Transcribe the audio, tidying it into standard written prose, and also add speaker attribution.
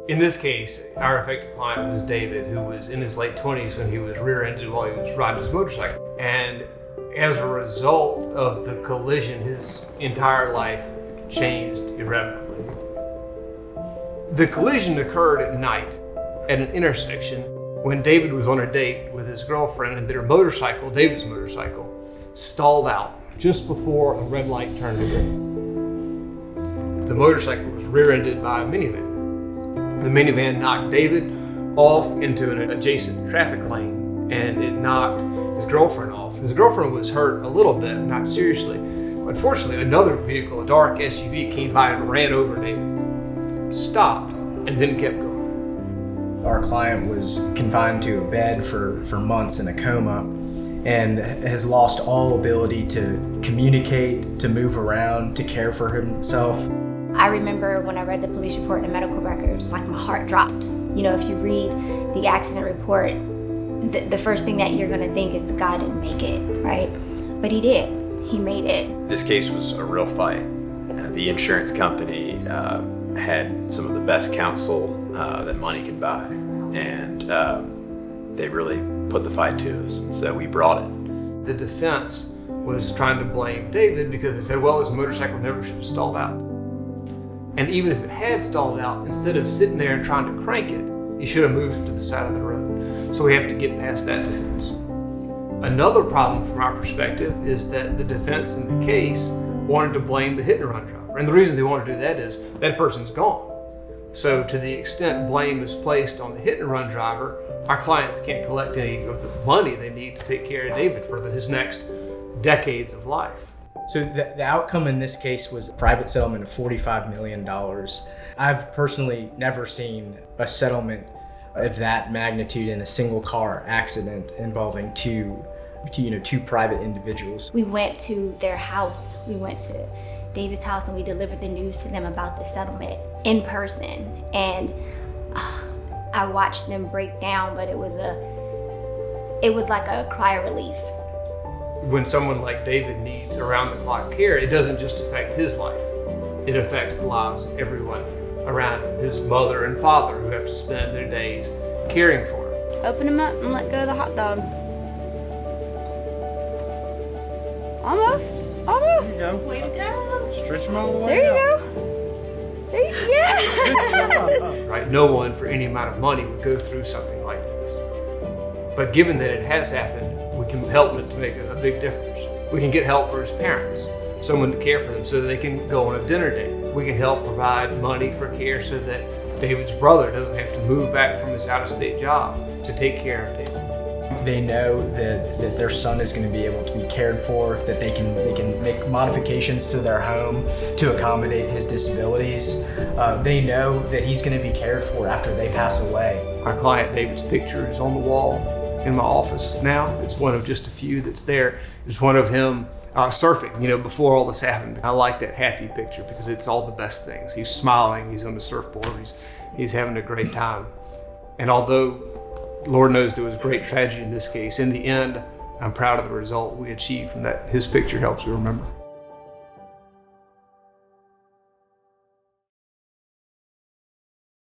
Speaker 1: In this case, our affected client was David, who was in his late 20s when he was rear-ended while he was riding his motorcycle. And as a result of the collision, his entire life changed irrevocably. The collision occurred at night at an intersection when David was on a date with his girlfriend, and their motorcycle, David's motorcycle, stalled out just before a red light turned to green. The motorcycle was rear-ended by a minivan. The minivan knocked David off into an adjacent traffic lane, and it knocked his girlfriend off. His girlfriend was hurt a little bit, not seriously. Unfortunately, another vehicle, a dark SUV, came by and ran over David, stopped, and then kept going.
Speaker 2: Our client was confined to a bed for months in a coma and has lost all ability to communicate, to move around, to care for himself.
Speaker 3: I remember when I read the police report and the medical records, like my heart dropped. You know, if you read the accident report, the first thing that you're gonna think is the guy didn't make it, right? But he did, he made it.
Speaker 4: This case was a real fight. The insurance company had some of the best counsel that money could buy. And they really put the fight to us, and so we brought it.
Speaker 1: The defense was trying to blame David because they said, well, his motorcycle never should have stalled out. And even if it had stalled out, instead of sitting there and trying to crank it, he should have moved it to the side of the road. So we have to get past that defense. Another problem from our perspective is that the defense in the case wanted to blame the hit and run driver. And the reason they want to do that is that person's gone. So to the extent blame is placed on the hit and run driver, our clients can't collect any of the money they need to take care of David for his next decades of life.
Speaker 2: So the outcome in this case was a private settlement of $45 million. I've personally never seen a settlement of that magnitude in a single car accident involving two private individuals.
Speaker 3: We went to their house. We went to David's house and we delivered the news to them about the settlement in person. And I watched them break down, but it was like a cry of relief.
Speaker 1: When someone like David needs around-the-clock care, it doesn't just affect his life. It affects the lives of everyone around him, his mother and father who have to spend their days caring for him.
Speaker 5: Open him up and let go of the hot dog. Almost.
Speaker 6: There you go.
Speaker 5: Way to go.
Speaker 6: Stretch them all the way
Speaker 5: There you
Speaker 6: out.
Speaker 5: go. There you Yes.
Speaker 1: Right? No one for any amount of money would go through something like this. But given that it has happened, we can help him to make a big difference. We can get help for his parents, someone to care for them so that they can go on a dinner date. We can help provide money for care so that David's brother doesn't have to move back from his out-of-state job to take care of David.
Speaker 2: They know that their son is going to be able to be cared for, that they can make modifications to their home to accommodate his disabilities. They know that he's going to be cared for after they pass away.
Speaker 1: Our client David's picture is on the wall in my office now. It's one of just a few that's there. It's one of him surfing, before all this happened. I like that happy picture because it's all the best things. He's smiling, he's on the surfboard, he's having a great time. And although Lord knows there was great tragedy in this case, in the end, I'm proud of the result we achieved and that his picture helps me remember.